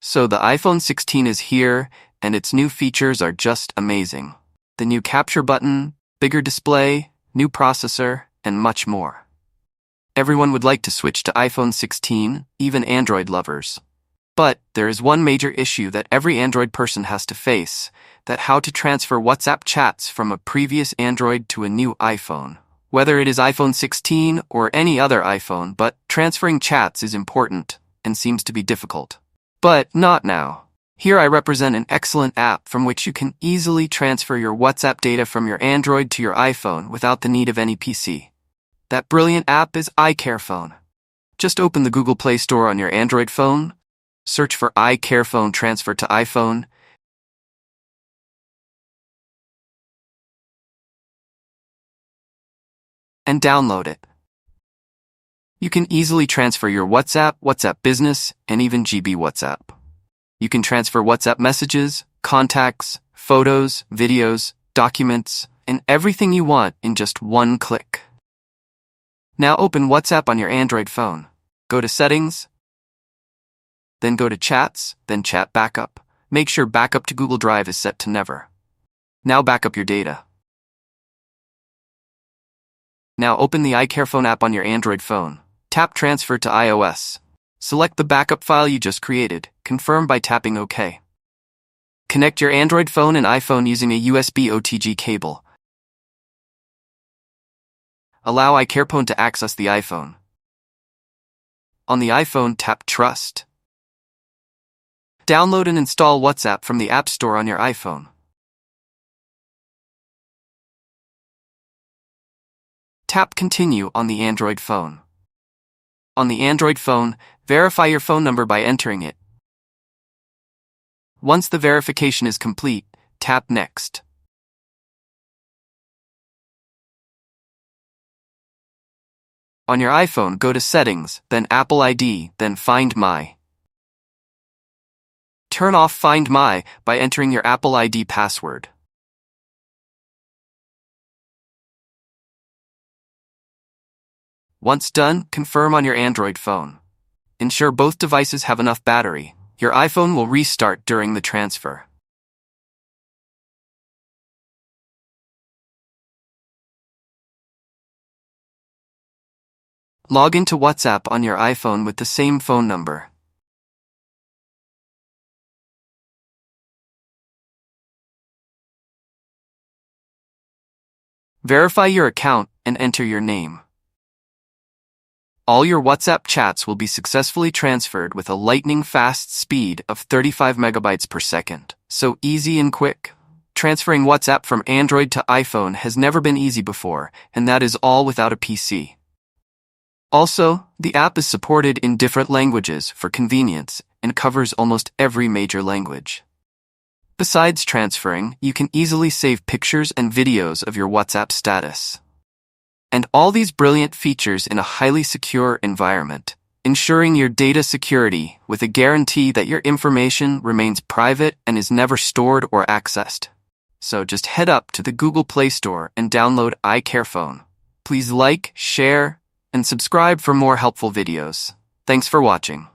So the iPhone 16 is here, and its new features are just amazing. The new capture button, bigger display, new processor, and much more. Everyone would like to switch to iPhone 16, even Android lovers. But there is one major issue that every Android person has to face, that how to transfer WhatsApp chats from a previous Android to a new iPhone. Whether it is iPhone 16 or any other iPhone, but transferring chats is important and seems to be difficult. But not now. Here I represent an excellent app from which you can easily transfer your WhatsApp data from your Android to your iPhone without the need of any PC. That brilliant app is iCareFone. Just open the Google Play Store on your Android phone, search for iCareFone Transfer to iPhone, and download it. You can easily transfer your WhatsApp, WhatsApp Business, and even GB WhatsApp. You can transfer WhatsApp messages, contacts, photos, videos, documents, and everything you want in just one click. Now open WhatsApp on your Android phone. Go to Settings, then go to Chats, then Chat Backup. Make sure Backup to Google Drive is set to Never. Now back up your data. Now open the iCareFone app on your Android phone. Tap Transfer to iOS. Select the backup file you just created. Confirm by tapping OK. Connect your Android phone and iPhone using a USB OTG cable. Allow iCareFone to access the iPhone. On the iPhone, tap Trust. Download and install WhatsApp from the App Store on your iPhone. Tap Continue on the Android phone. On the Android phone, verify your phone number by entering it. Once the verification is complete, tap Next. On your iPhone, go to Settings, then Apple ID, then Find My. Turn off Find My by entering your Apple ID password. Once done, confirm on your Android phone. Ensure both devices have enough battery. Your iPhone will restart during the transfer. Log into WhatsApp on your iPhone with the same phone number. Verify your account and enter your name. All your WhatsApp chats will be successfully transferred with a lightning-fast speed of 35 megabytes per second. So easy and quick. Transferring WhatsApp from Android to iPhone has never been easy before, and that is all without a PC. Also, the app is supported in different languages for convenience and covers almost every major language. Besides transferring, you can easily save pictures and videos of your WhatsApp status. And all these brilliant features in a highly secure environment, ensuring your data security with a guarantee that your information remains private and is never stored or accessed. So just head up to the Google Play Store and download iCareFone. Please like, share, and subscribe for more helpful videos. Thanks for watching.